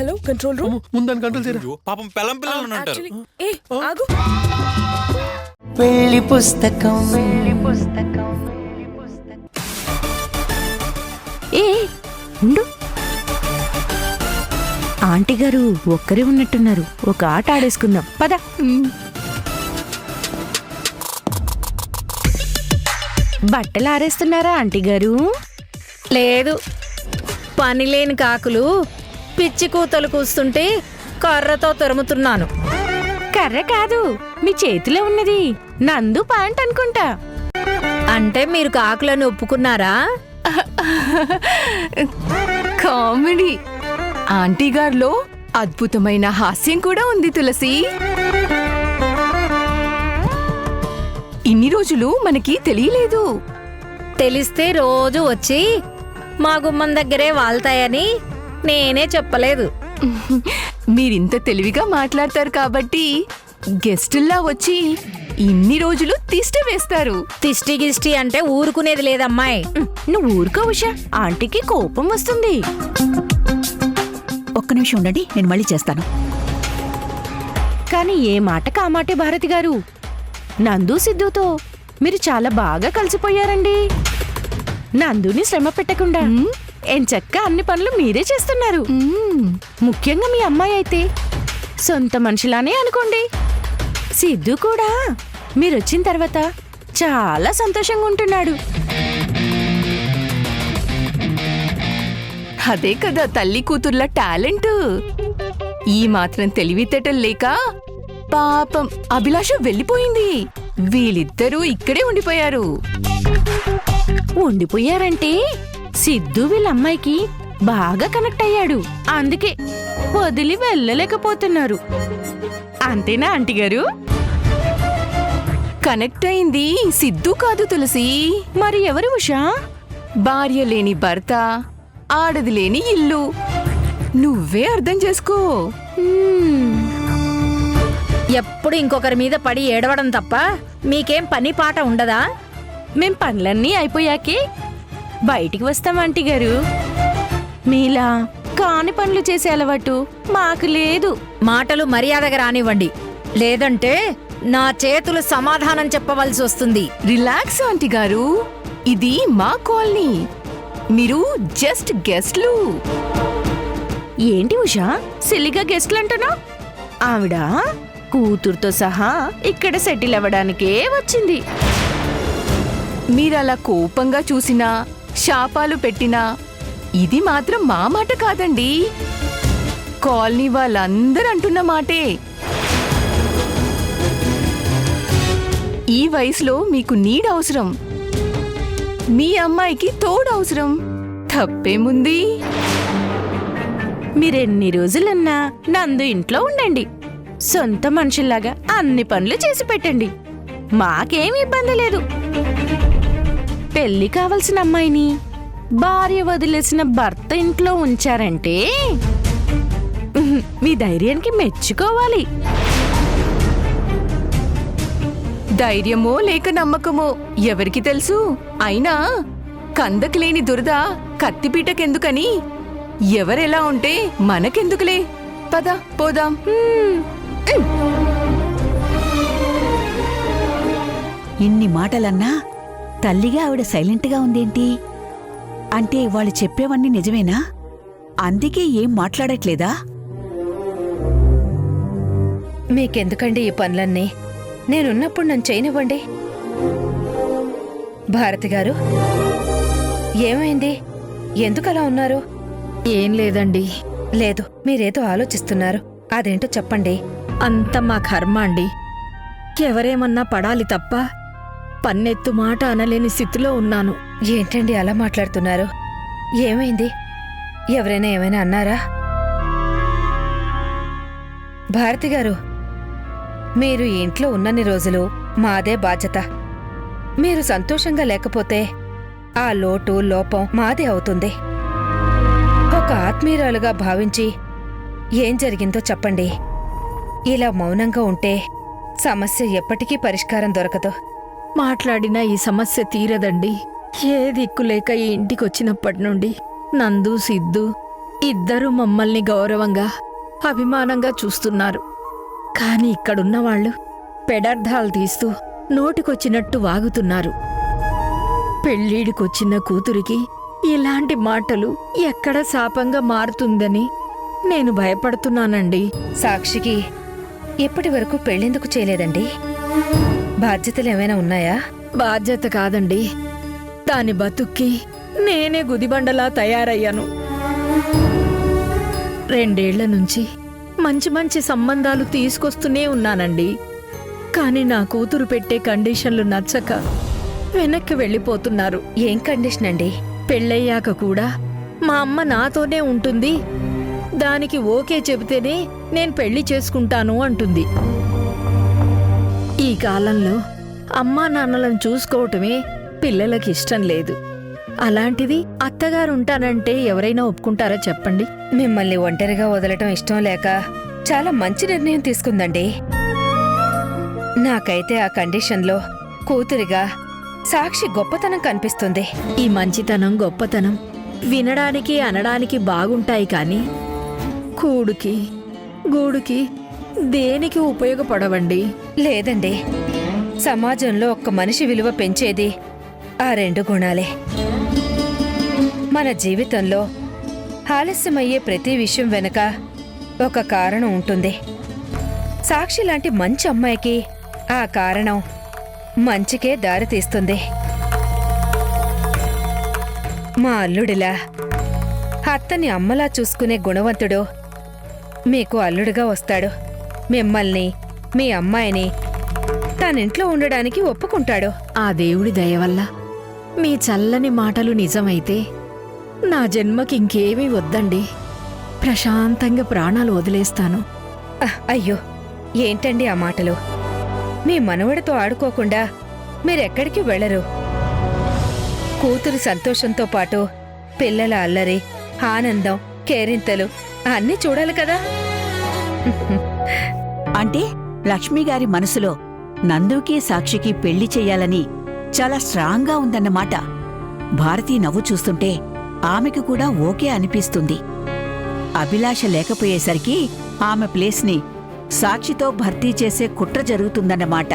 Hello control room. ముందని control చేయరా. పాపం పెళ్ళం పిల్లలు ఉంటారు. ఏ ఆగు. పెళ్లి పుస్తకం ఏ ఉండు. ఆంటీ గారు ఒక్కరే ఉన్నట్టున్నారు. ఒక ఆట ఆడేసుకుందాం పద. బట్టలు ఆరేస్తున్నారా ఆంటీ గారు? లేదు, పనిలేని కాకులు పిచ్చి కూతలు కూస్తుంటే కర్రతో తరుముతున్నాను. కర్ర కాదు, మీ చేతిలో ఉన్నది నందు ప్యాంట్ అనుకుంటా. అంటే మీరు కాకులను ఒప్పుకున్నారా? కామెడీ. ఆంటీ గారిలో అద్భుతమైన హాస్యం కూడా ఉంది తులసి. ఇన్ని రోజులు మనకి తెలియలేదు. తెలిస్తే రోజు వచ్చి మా గుమ్మం దగ్గరే వాళ్తాయని నేనే చెప్పలేదు. మీరింత తెలివిగా మాట్లాడతారు కాబట్టి గెస్టుల్లా వచ్చి ఇన్ని రోజులు తిష్టి వేస్తారు. తిష్టి గిష్టి అంటే ఊరుకునేది లేదమ్మాయి. నువ్వు ఊరుకో ఉషా, ఆంటీకి కోపం వస్తుంది. ఒక్క నిమిషం ఉండండి, నేను మళ్ళీ చేస్తాను. కానీ ఏ మాట కామాటే భారతి గారు, నందు సిద్ధుతో మీరు చాలా బాగా కలిసిపోయారండి. నందుని శ్రమ పెట్టకుండా ఎంచక్క అన్ని పనులు మీరే చేస్తున్నారు. ముఖ్యంగా మీ అమ్మాయి అయితే సొంత మనిషిలానే అనుకోండి. సిద్ధు కూడా మీరొచ్చిన తర్వాత చాలా సంతోషంగా ఉంటున్నాడు. అదే కదా తల్లి కూతుర్ల టాలెంట్. ఈ మాత్రం తెలివితేటలు లేక పాపం అభిలాష వెళ్ళిపోయింది. వీళ్ళిద్దరూ ఇక్కడే ఉండిపోయారు. ఉండిపోయారంటే సిద్ధు వీళ్ళ అమ్మాయికి బాగా కనెక్ట్ అయ్యాడు, అందుకే వదిలి వెళ్ళలేకపోతున్నారు. అంతేనా ఆంటీ గారు? కనెక్ట్ అయింది సిద్ధు కాదు తులసి. మరి ఎవరు ఉషా? భార్య లేని భర్త, ఆడది లేని ఇల్లు. నువ్వే అర్థం చేసుకో. ఎప్పుడు ఇంకొకరి మీద పడి ఏడవడం తప్ప మీకేం పని పాట ఉండదా? మేం పనులన్నీ అయిపోయాకే బయటికి వస్తాం ఆంటీ గారు. మీలా కాని పనులు చేసే అలవాటు మాకు లేదు. మాటలు మర్యాదగా రానివ్వండి, లేదంటే నా చేతులు సమాధానం చెప్పవలసి వస్తుంది. రిలాక్స్ ఆంటీ గారు, ఇది మా కాలనీ. మీరు జస్ట్ గెస్ట్లు. ఏంటి ఉషా సిల్లిగా గెస్ట్లు అంటున్నా? ఆవిడ కూతురుతో సహా ఇక్కడ సెటిల్ అవ్వడానికే వచ్చింది. మీరలా కోపంగా చూసినా, శాపాలు పెట్టినా ఇది మాత్రం మా మాట కాదండి. కాలనీ వాళ్ళందరూ అంటున్న మాటే. ఈ వయసులో మీకు నీడ అవసరం, మీ అమ్మాయికి తోడు అవసరం. తప్పేముంది? మీరెన్ని రోజులన్నా నందు ఇంట్లో ఉండండి. సొంత మనుషుల్లాగా అన్ని పనులు చేసి పెట్టండి. మాకేం ఇబ్బంది లేదు. పెళ్లి కావలసిన అమ్మాయిని భార్య వదిలేసిన భర్త ఇంట్లో ఉంచారంటే మీ ధైర్యానికి మెచ్చుకోవాలి. ధైర్యమో లేక నమ్మకమో ఎవరికి తెలుసు? అయినా కందకి లేని దురద కత్తిపీటకెందుకని ఎవరెలా ఉంటే మనకెందుకులే. పద పోదాం. ఇన్ని మాటలన్నా తల్లిగా ఆవిడ సైలెంట్గా ఉందేంటి? అంటే వాళ్ళు చెప్పేవన్నీ నిజమేనా? అందుకే ఏం మాట్లాడట్లేదా? మీకెందుకండి ఈ పనులన్నీ? నేనున్నప్పుడు నన్ను చేయనివ్వండి. భారతి గారు, ఏమైంది? ఎందుకలా ఉన్నారు? ఏం లేదండి. లేదు, మీరేదో ఆలోచిస్తున్నారు. అదేంటో చెప్పండి. అంత మా కర్మ అండి. ఎవరేమన్నా పడాలి తప్ప పన్నెత్తు మాట అనలేని స్థితిలో ఉన్నాను. ఏంటండి అలా మాట్లాడుతున్నారు? ఏమైంది? ఎవరైనా ఏమైనా అన్నారా? భారతి గారు, మీరు ఈ ఇంట్లో ఉన్నన్ని రోజులు మాదే బాధ్యత. మీరు సంతోషంగా లేకపోతే ఆ లోటు లోపం మాదే అవుతుంది. ఒక ఆత్మీయురాలుగా భావించి ఏం జరిగిందో చెప్పండి. ఇలా మౌనంగా ఉంటే సమస్య ఎప్పటికీ పరిష్కారం దొరకదు. మాట్లాడినా ఈ సమస్య తీరదండి. ఏ దిక్కులేక ఈ ఇంటికొచ్చినప్పటి నుండి నందు, సిద్ధు ఇద్దరు మమ్మల్ని గౌరవంగా అభిమానంగా చూస్తున్నారు. కాని ఇక్కడున్న వాళ్ళు పెడర్థాలు తీస్తూ నోటికొచ్చినట్టు వాగుతున్నారు. పెళ్ళిడికొచ్చిన కూతురికి ఇలాంటి మాటలు ఎక్కడ శాపంగా మారుతుందని నేను భయపడుతున్నానండి. సాక్షికి ఎప్పటి వరకు పెళ్ళెందుకు చేయలేదండి? బాధ్యతలు ఏమైనా ఉన్నాయా? బాధ్యత కాదండి, దాని బతుక్కి నేనే గుదిబండలా తయారయ్యాను. 2 ఏళ్ల నుంచి మంచి మంచి సంబంధాలు తీసుకొస్తూనే ఉన్నానండి. కాని నా కూతురు పెట్టే కండిషన్లు నచ్చక వెనక్కి వెళ్ళిపోతున్నారు. ఏం కండిషన్ అండి? పెళ్ళయ్యాక కూడా మా అమ్మ నాతోనే ఉంటుంది, దానికి ఓకే చెబితేనే నేను పెళ్లి చేసుకుంటాను అంటుంది. ఈ కాలంలో అమ్మా నాన్నలను చూసుకోవటమే పిల్లలకి ఇష్టం లేదు. అలాంటిది అత్తగారుంటానంటే ఎవరైనా ఒప్పుకుంటారా చెప్పండి? మిమ్మల్ని ఒంటరిగా వదలటం ఇష్టం లేక చాలా మంచి నిర్ణయం తీసుకుందండి. నాకైతే ఆ కండిషన్లో కూతురిగా సాక్షి గొప్పతనం కనిపిస్తుంది. ఈ మంచితనం గొప్పతనం వినడానికి అనడానికి బాగుంటాయి కాని కూడుకి గూడుకి దేనికి ఉపయోగపడవండి. లేదండి, సమాజంలో ఒక్క మనిషి విలువ పెంచేది ఆ 2 గుణాలే. మన జీవితంలో ఆలస్యమయ్యే ప్రతి విషయం వెనుక ఒక కారణం ఉంటుంది. సాక్షి లాంటి మంచి అమ్మాయికి ఆ కారణం మంచికే దారి తీస్తుంది. మా అల్లుడిలా అత్తని అమ్మలా చూసుకునే గుణవంతుడు మీకు అల్లుడుగా వస్తాడు. మిమ్మల్ని, మీ అమ్మాయిని తనింట్లో ఉండడానికి ఒప్పుకుంటాడు. ఆ దేవుడి దయ వల్ల మీ చల్లని మాటలు నిజమైతే నా జన్మకింకేమీ వద్దండి. ప్రశాంతంగా ప్రాణాలు వదిలేస్తాను. అయ్యో, ఏంటండి ఆ మాటలు? మీ మనవడితో ఆడుకోకుండా మీరెక్కడికి వెళ్లరు. కూతురు సంతోషంతో పాటు పిల్లల అల్లరి, ఆనందం, కేరింతలు అన్నీ చూడాలి కదా. అంటే లక్ష్మిగారి మనసులో నందుకి సాక్షికి పెళ్లి చెయ్యాలని చాలా స్ట్రాంగ్గా ఉందన్నమాట. భారతి నవ్వు చూస్తుంటే ఆమెకు కూడా ఓకే అనిపిస్తుంది. అభిలాష లేకపోయేసరికి ఆమె ప్లేస్ని సాక్షితో భర్తీ చేసే కుట్ర జరుగుతుందన్నమాట.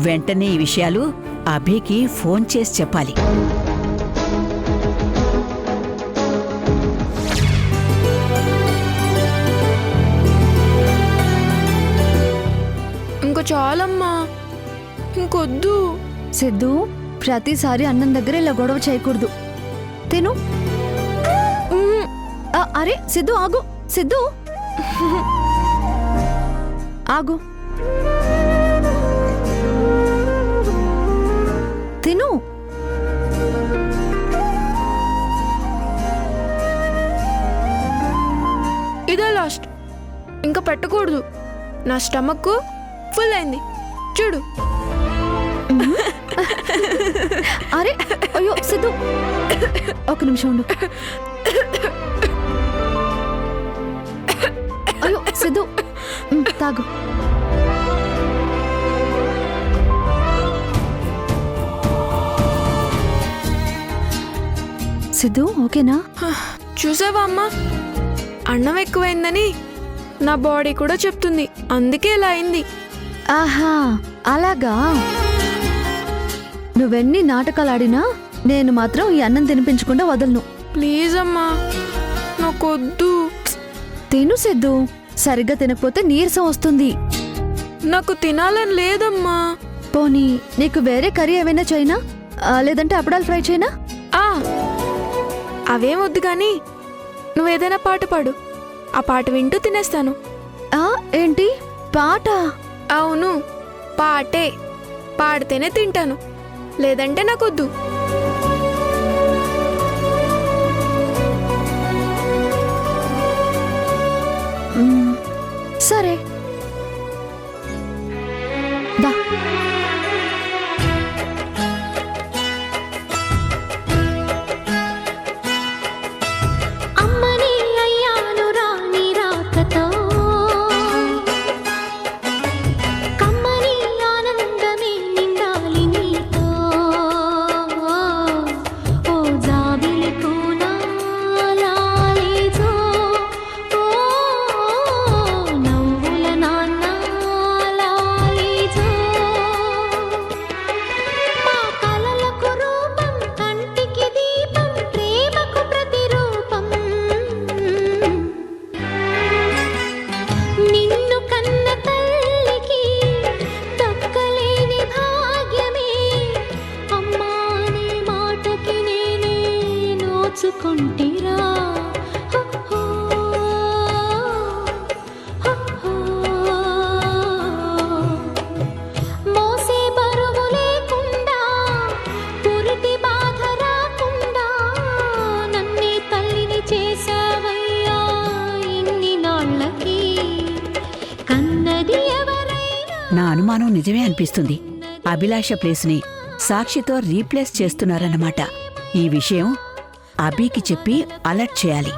వెంటనే ఈ విషయాలు అభికి ఫోన్ చేసి చెప్పాలి. ఇంకో చాలమ్మా, ఇంకొద్దు. సిద్ధు, ప్రతిసారి అన్నం దగ్గర ఇలా గొడవ చేయకూడదు. తిను. అరే సిద్ధు ఆగు. సిద్ధు ఆగు. తిను. ఇదే లాస్ట్, ఇంకా పెట్టకూడదు. నా స్టమక్ ఫుల్ అయింది చూడు. అరే అయ్యో సిద్ధు, ఒక నిమిషం ఉండు. అయ్యో సిద్ధు, తాగు. సిద్ధు ఓకేనా? చూసావా అమ్మా, అన్నం ఎక్కువైందని నా బాడీ కూడా చెప్తుంది, అందుకే ఇలా అయింది. ఆహా అలాగా. నువ్వెన్ని నాటకాలు ఆడినా నేను మాత్రం ఈ అన్నం తినిపించకుండా వదలను. ప్లీజ్ అమ్మా, నాకొద్దు. తిను సిద్ధు, సరిగ్గా తినకపోతే నీరసం వస్తుంది. నాకు తినాలని లేదమ్మా. పోనీ నీకు వేరే కర్రీ ఏమైనా చేయనా? లేదంటే అప్పడాలు ఫ్రై చేయనా? అవేం వద్దు కానీ నువ్వేదైనా పాట పాడు, ఆ పాట వింటూ తినేస్తాను. ఏంటి పాట? అవును, పాటే. పాడితేనే తింటాను, లేదంటే నాకొద్దు. సరే దా. అమ్మని అయ్యాను రాణి రాకతో, కమ్మని ఆనందమే నిండాలి నీతో. ఓ జాబిలి పూనా లాలి జో అనుమానం నిజమే అనిపిస్తుంది. అభిలాష ప్లేస్ని సాక్షితో రీప్లేస్ చేస్తున్నారన్నమాట. ఈ విషయం అభికి చెప్పి అలర్ట్ చేయాలి.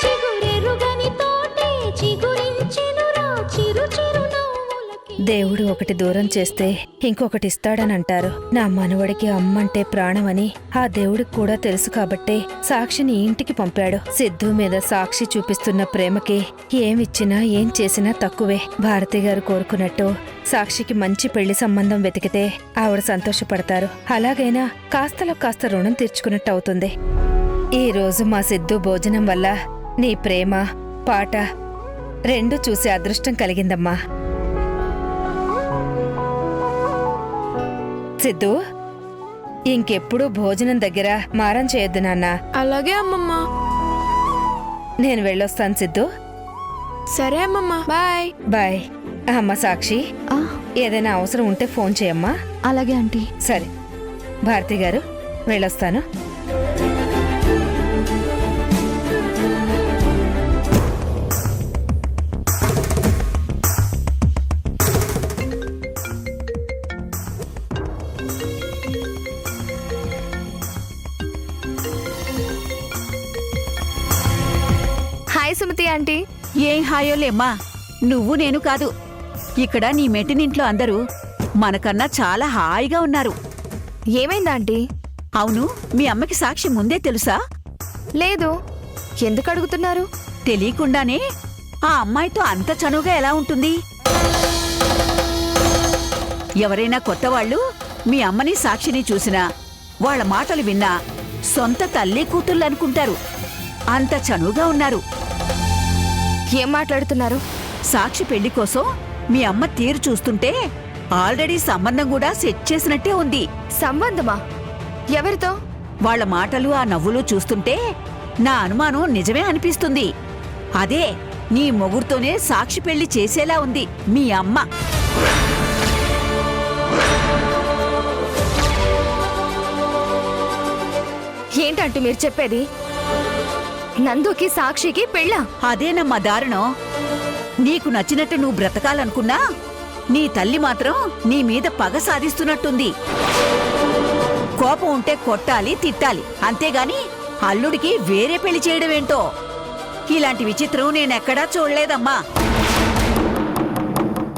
చిగురెరుగని తోటే చిగురించెనురా చిరు చిరు నవ్వులకి. దేవుడు ఒకటి దూరం చేస్తే ఇంకొకటి ఇస్తాడని అంటారు. నా మనవడికి అమ్మంటే ప్రాణమని ఆ దేవుడికి కూడా తెలుసు కాబట్టే సాక్షిని ఇంటికి పంపాడు. సిద్ధు మీద సాక్షి చూపిస్తున్న ప్రేమకి ఏమిచ్చినా ఏం చేసినా తక్కువే. భారతి గారు కోరుకున్నట్టు సాక్షికి మంచి పెళ్లి సంబంధం వెతికితే ఆవిడ సంతోషపడతారు. అలాగైనా కాస్తలో కాస్త రుణం తీర్చుకున్నట్టు అవుతుంది. ఈ రోజు మా సిద్ధు భోజనం వల్ల నీ ప్రేమ పాట రెండూ చూసే అదృష్టం కలిగిందమ్మా. సిద్ధు, ఇంకెప్పుడు భోజనం దగ్గర మారం చేయొద్దు నాన్న. అలాగే అమ్మమ్మ. నేను వెళ్ళొస్తాను సిద్ధు. సరే అమ్మమ్మ, బాయ్. బాయ్. అమ్మ సాక్షి, ఆ, ఏదైనా అవసరం ఉంటే ఫోన్ చేయమ్మా. అలాగే ఆంటీ. సరే భారతి గారు, వెళ్ళొస్తాను. Hi Sumathi aunty. ఏం హాయోలేమ్మా, నువ్వు నేను కాదు, ఇక్కడ నీ మెట్టినింట్లో అందరూ మనకన్నా చాలా హాయిగా ఉన్నారు. ఏమైంది ఆంటీ? అవును, మీ అమ్మకి సాక్షి ముందే తెలుసా? లేదు. ఎందుకు అడుగుతున్నారు? తెలియకుండానే ఆ అమ్మాయితో అంత చనువుగా ఎలా ఉంటుంది? ఎవరైనా కొత్తవాళ్లు మీ అమ్మని సాక్షిని చూసినా, వాళ్ళ మాటలు విన్నా సొంత తల్లి కూతుళ్ళు అనుకుంటారు. అంత చనువుగా ఉన్నారు. ఏం మాట్లాడుతున్నారు? సాక్షి పెళ్లి కోసం మీ అమ్మ తీరు చూస్తుంటే ఆల్రెడీ సంబంధం కూడా సెట్ చేసినట్టే ఉంది. సంబంధమా? ఎవరితో? వాళ్ళ మాటలు ఆ నవ్వులు చూస్తుంటే నా అనుమానం నిజమే అనిపిస్తుంది. అదే నీ మొగుడుతోనే సాక్షి పెళ్లి చేసేలా ఉంది మీ అమ్మ. ఏంటంటూ మీరు చెప్పేది? నందుకి సాక్షికి పెళ్ళా? అదేనమ్మా దారుణం. నీకు నచ్చినట్టు నువ్వు బ్రతకాలనుకున్నా నీ తల్లి మాత్రం నీ మీద పగ సాధిస్తున్నట్టుంది. కోపం ఉంటే కొట్టాలి, తిట్టాలి, అంతేగాని అల్లుడికి వేరే పెళ్లి చేయడమేంటో. ఇలాంటి విచిత్రం నేనెక్కడా చూడలేదమ్మా.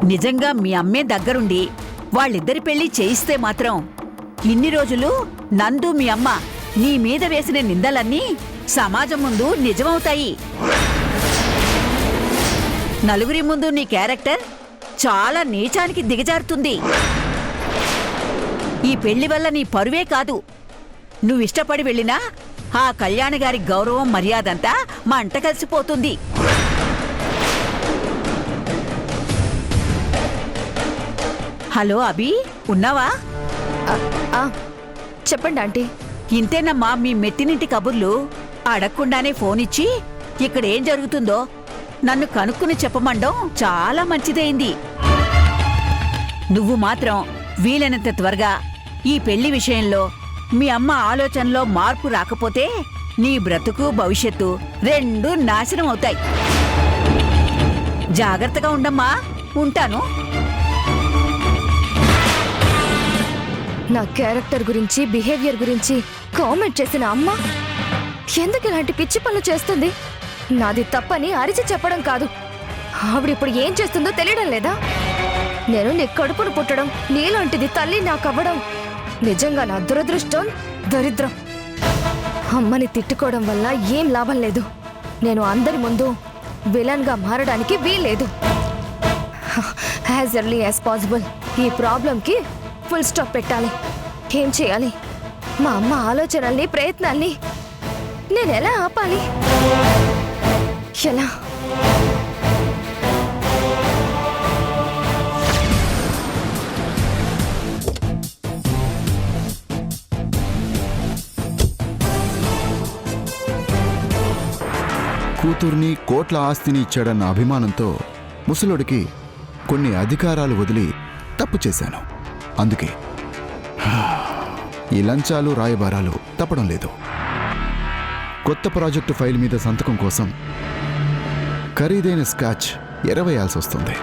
నిజంగా మీ అమ్మే దగ్గరుండి వాళ్ళిద్దరి పెళ్లి చేయిస్తే మాత్రం ఇన్ని రోజులు నందు మీ అమ్మ నీ మీద వేసిన నిందలన్నీ సమాజం ముందు నిజమవుతాయి. నలుగురి ముందు నీ క్యారెక్టర్ చాలా నీచానికి దిగజారుతుంది. ఈ పెళ్లి వల్ల నీ పరువే కాదు, నువ్విష్టపడి వెళ్ళినా ఆ కళ్యాణగారి గౌరవం మర్యాదంతా మంట కలిసిపోతుంది. హలో అభి, ఉన్నావా? చెప్పండి ఆంటీ. ఇంతేనమ్మా మీ మెట్టినింటి కబుర్లు. అడగకుండానే ఫోనిచ్చి ఇక్కడేం జరుగుతుందో నన్ను కనుక్కుని చెప్పమండం చాలా మంచిదైంది. నువ్వు మాత్రం వీలైనంత త్వరగా ఈ పెళ్లి విషయంలో మీ అమ్మ ఆలోచనలో మార్పు రాకపోతే నీ బ్రతుకు భవిష్యత్తు రెండూ నాశనం అవుతాయి. జాగ్రత్తగా ఉండమ్మా. ఉంటాను. నా క్యారెక్టర్ గురించి, బిహేవియర్ గురించి కామెంట్ చేసిన అమ్మ ఎందుకు ఇలాంటి పిచ్చి పనులు చేస్తుంది? నాది తప్పని అరిచి చెప్పడం కాదు, ఆవిడిప్పుడు ఏం చేస్తుందో తెలియడం లేదా? నేను నీ కడుపును పుట్టడం, నీలాంటిది తల్లి నాకవ్వడం నిజంగా నా దురదృష్టం, దరిద్రం. అమ్మని తిట్టుకోవడం వల్ల ఏం లాభం లేదు. నేను అందరి ముందు విలన్గా మారడానికి వీల్లేదు. యాజ్ ఎర్లీ యాజ్ పాసిబుల్ ఈ ప్రాబ్లంకి ఫుల్ స్టాప్ పెట్టాలి. ఏం చేయాలి? మా అమ్మ ఆలోచనల్ని, ప్రయత్నాల్ని నేను ఎలా ఆపాలి? ఎలా? కూతుర్ని, కోట్ల ఆస్తిని ఇచ్చాడన్న అభిమానంతో ముసలుడికి కొన్ని అధికారాలు వదిలి తప్పు చేశాను. అందుకే ఈ లంచాలు, రాయబారాలు తప్పడం లేదు. కొత్త ప్రాజెక్టు ఫైల్ మీద సంతకం కోసం ఖరీదైన స్కాచ్ ఎరవేయాల్సి వస్తుంది.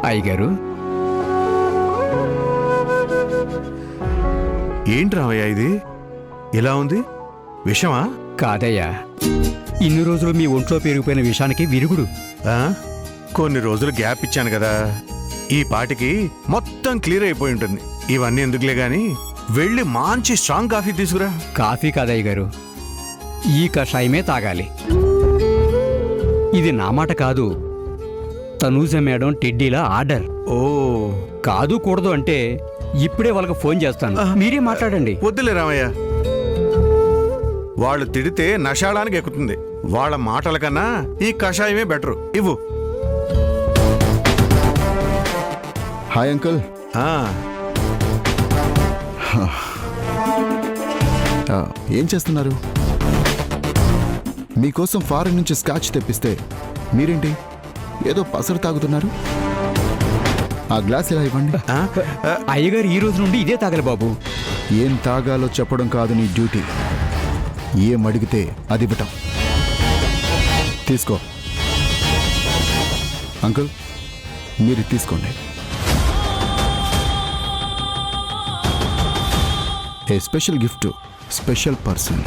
అయ్యగారు, ఏంటి రామయ్య ఇది ఇలా ఉంది? విషమా? కాదయ్యా, ఇన్ని రోజులు మీ ఒంట్లో పెరిగిపోయిన విషానికి విరుగుడు. ఆ? కొన్ని రోజులు గ్యాప్ ఇచ్చాను కదా, ఈ పాటికి మొత్తం క్లియర్ అయిపోయి ఉంటుంది. ఇవన్నీ ఎందుకులే గాని వెళ్ళి మంచి స్ట్రాంగ్ కాఫీ తీసుకురా. కాఫీ కాదయ్యగారు, ఈ కషాయమే తాగాలి. ఇది నా మాట కాదు, తనూజ మేడం టెడ్డీల ఆర్డర్. ఓ, కాదు కూడదు అంటే ఇప్పుడే వాళ్ళకి ఫోన్ చేస్తాను, మీరే మాట్లాడండి. వద్దులే రామయ్య, వాళ్ళు తిడితే నషాళానికి ఎక్కుతుంది. వాళ్ళ మాటల కన్నా ఈ కషాయమే బెటరు. ఇవ్వు. Hi uncle. ఆ, ఏం చేస్తున్నారు? మీకోసం ఫారెన్ నుంచి స్కాచ్ తెప్పిస్తే మీరేంటి ఏదో పసరు తాగుతున్నారు? ఆ గ్లాస్ ఇలా ఇవ్వండి. అయ్యగారు ఈ రోజు నుండి ఇదే తాగలి బాబు. ఏం తాగాలో చెప్పడం కాదు నీ డ్యూటీ, ఏం అడిగితే అది ఇవ్వటం. తీసుకో అంకుల్, మీరు తీసుకోండి. ఏ స్పెషల్ గిఫ్ట్, స్పెషల్ పర్సన్.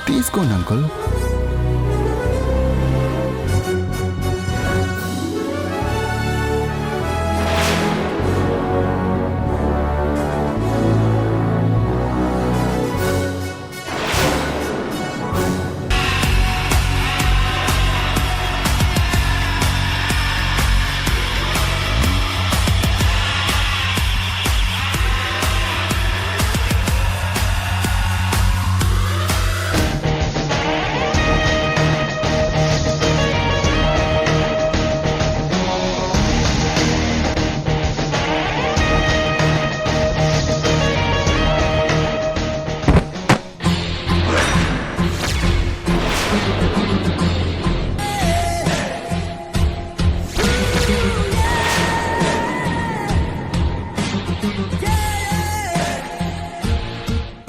తీసుకోండి అంకుల్.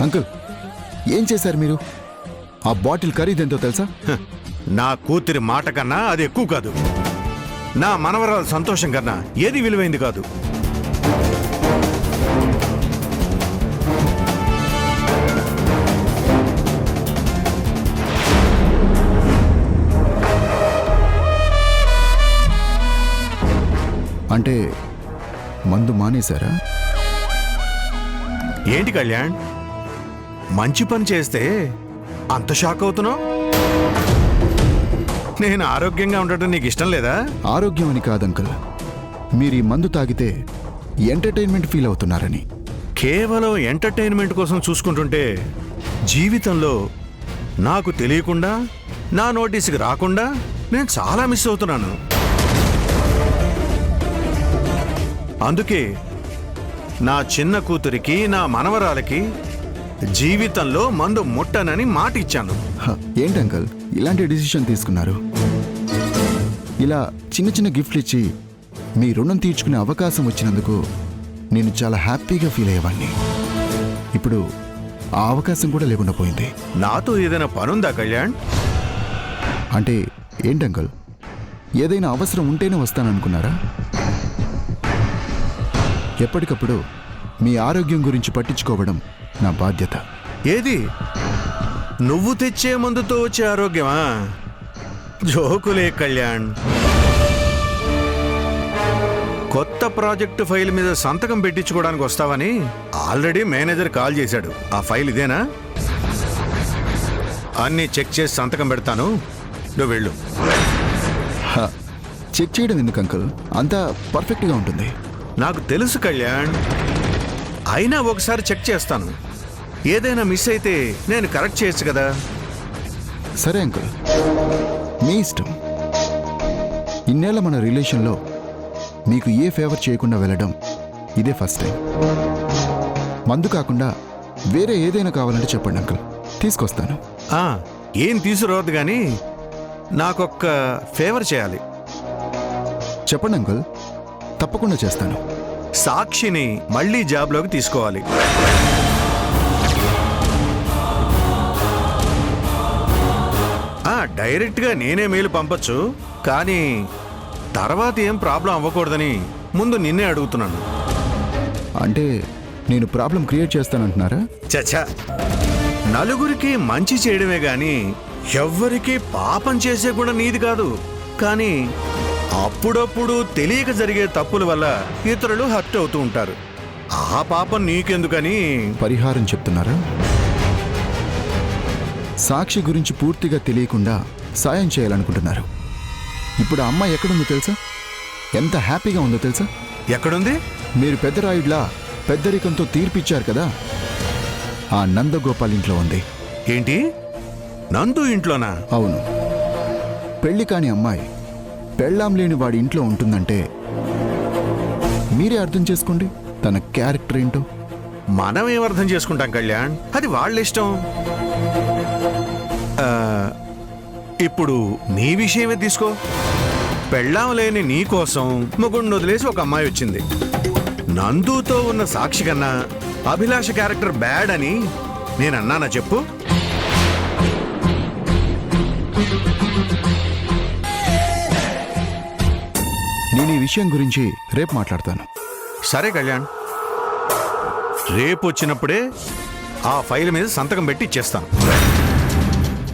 అంకుల్, ఏం చేశారు మీరు? ఆ బాటిల్ ఖరీదెంతో తెలుసా? నా కూతురి మాట కన్నా అది ఎక్కువ కాదు. నా మనవరాల సంతోషం కన్నా ఏది విలువైంది కాదు. అంటే మందు మానేశారా? ఏంటి కళ్యాణ్, మంచి పని చేస్తే అంత షాక్ అవుతున్నావు? నేను ఆరోగ్యంగా ఉండటం నీకు ఇష్టం లేదా? ఆరోగ్యం అని కాదు అంకుల్, మీరు ఈ మందు తాగితే ఎంటర్టైన్మెంట్ ఫీల్ అవుతున్నారని. కేవలం ఎంటర్టైన్మెంట్ కోసం చూసుకుంటుంటే జీవితంలో నాకు తెలియకుండా, నా నోటీస్కి రాకుండా నేను చాలా మిస్ అవుతున్నాను. అందుకే నా చిన్న కూతురికి, నా మనవరాలకి జీవితంలో మందు ముట్టనని మాట ఇచ్చాను. ఏంటి అంకుల్ ఇలాంటి డిసిషన్ తీసుకున్నారు? ఇలా చిన్న చిన్న గిఫ్ట్లు ఇచ్చి మీ రుణం తీర్చుకునే అవకాశం వచ్చినందుకు నేను చాలా హ్యాపీగా ఫీల్ అయ్యేవాడిని. ఇప్పుడు ఆ అవకాశం కూడా లేకుండా పోయింది. నాతో ఏదైనా పనుందా కళ్యాణ్? అంటే ఏంటి అంకుల్, ఏదైనా అవసరం ఉంటేనే వస్తాననుకున్నారా? ఎప్పటికప్పుడు మీ ఆరోగ్యం గురించి పట్టించుకోవడం నా బాధ్యత. ఏది నువ్వు తెచ్చే మందుతో వచ్చే ఆరోగ్యమా? జోకులే కళ్యాణ్. కొత్త ప్రాజెక్టు ఫైల్ మీద సంతకం పెట్టించుకోవడానికి వస్తావని ఆల్రెడీ మేనేజర్ కాల్ చేశాడు. ఆ ఫైల్ ఇదేనా? అన్నీ చెక్ చేసి సంతకం పెడతాను, నువ్వు వెళ్ళు. చెక్ చేయడం ఎందుకు అంకుల్, అంతా పర్ఫెక్ట్గా ఉంటుంది. నాకు తెలుసు కళ్యాణ్, అయినా ఒకసారి చెక్ చేస్తాను. ఏదైనా మిస్ అయితే నేను కరెక్ట్ చేయొచ్చు కదా. సరే అంకుల్, మీ ఇష్టం. ఇన్నేళ్ల మన రిలేషన్లో మీకు ఏ ఫేవర్ చేయకుండా వెళ్ళడం ఇదే ఫస్ట్ టైం. మందు కాకుండా వేరే ఏదైనా కావాలంటే చెప్పండి అంకుల్, తీసుకొస్తాను. ఏం తీసుకురావద్దు కానీ నాకొక్క ఫేవర్ చేయాలి. చెప్పండి అంకుల్, తప్పకుండా చేస్తాను. సాక్షిని మళ్ళీ జాబ్లోకి తీసుకోవాలి. డైరెక్ట్గా నేనే మెయిల్ పంపొచ్చు, కానీ తర్వాత ఏం ప్రాబ్లం అవ్వకూడదని ముందు నిన్నే అడుగుతున్నాను. అంటే నేను ప్రాబ్లం క్రియేట్ చేస్తానంటున్నారా? చచ్చా, నలుగురికి మంచి చేయడమే గాని ఎవ్వరికి పాపం చేసే కూడా నీది కాదు. కానీ అప్పుడప్పుడు తెలియక జరిగే తప్పుల వల్ల ఇతరులు హర్ట్ అవుతూ ఉంటారు. ఆ పాపం నీకెందుకని పరిహారం చెప్తున్నారా? సాక్షి గురించి పూర్తిగా తెలియకుండా సాయం చేయాలనుకుంటున్నారు. ఇప్పుడు ఆ అమ్మాయి ఎక్కడుందో తెలుసా? ఎంత హ్యాపీగా ఉందో తెలుసా? ఎక్కడుంది? మీరు పెద్దరాయుడ్లా పెద్దరికంతో తీర్పిచ్చారు కదా, ఆ నందగోపాల్ ఇంట్లో ఉంది. ఏంటి, నందు ఇంట్లోనా? అవును. పెళ్లి కాని అమ్మాయి పెళ్ళాం లేని వాడి ఇంట్లో ఉంటుందంటే మీరే అర్థం చేసుకోండి తన క్యారెక్టర్ ఏంటో. మనం ఏం అర్థం చేసుకుంటాం కళ్యాణ్, అది వాళ్ళ ఇష్టం. ఇప్పుడు నీ విషయమే తీసుకో. పెళ్ళాం లేని నీ కోసం ముగుండు వదిలేసి ఒక అమ్మాయి వచ్చింది. నందుతో ఉన్న సాక్షి కన్నా అభిలాష క్యారెక్టర్ బ్యాడ్ అని నేనన్నానా చెప్పు? నేను ఈ విషయం గురించి రేపు మాట్లాడతాను. సరే కళ్యాణ్, రేపు వచ్చినప్పుడే ఆ ఫైల్ మీద సంతకం పెట్టి ఇచ్చేస్తాను.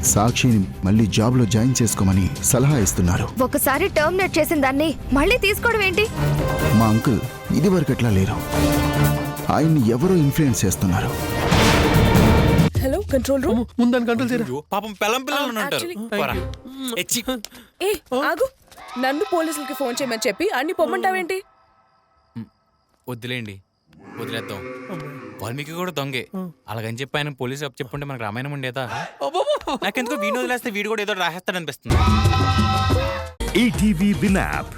సాక్షిని మళ్ళీ జాబ్లో జాయిన్ చేసుకోమని సలహా ఇస్తున్నారు. ఒకసారి టర్మినేట్ చేసిన దాన్ని మళ్ళీ తీసుకోవడం ఏంటి? మా అంకుల్ ఇది వరకట్లా లేరు. ఆయన్ని ఎవరో ఇన్ఫ్లుయెన్స్ చేస్తున్నారు. Hello, control room. ముందని కంట్రోల్ చేయరా? పాపం పెళ్ళం పిల్లలు ఉంటారు. ఏ ఆగు, నన్ను పోలీసులకి ఫోన్ చేయమని చెప్పి అన్ని పొమ్మంటావేంటి? వద్దులేండి, వదిలేద్దాం. వాల్మీకి కూడా దొంగే. అలాగని చెప్పి ఆయన పోలీసు అప్పు చెప్పుంటే మనకు రామాయణం ఉండేదా? నాకెందుకో వీడిని వదిలేస్తే వీడు కూడా ఏదో రాసేస్తాడనిపిస్తుంది. ఈటీవీ విన్ యాప్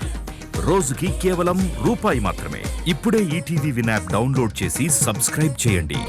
రోజుకి కేవలం రూపాయి మాత్రమే. ఇప్పుడే ఈటీవీ విన్ యాప్ డౌన్లోడ్ చేసి సబ్స్క్రైబ్ చేయండి.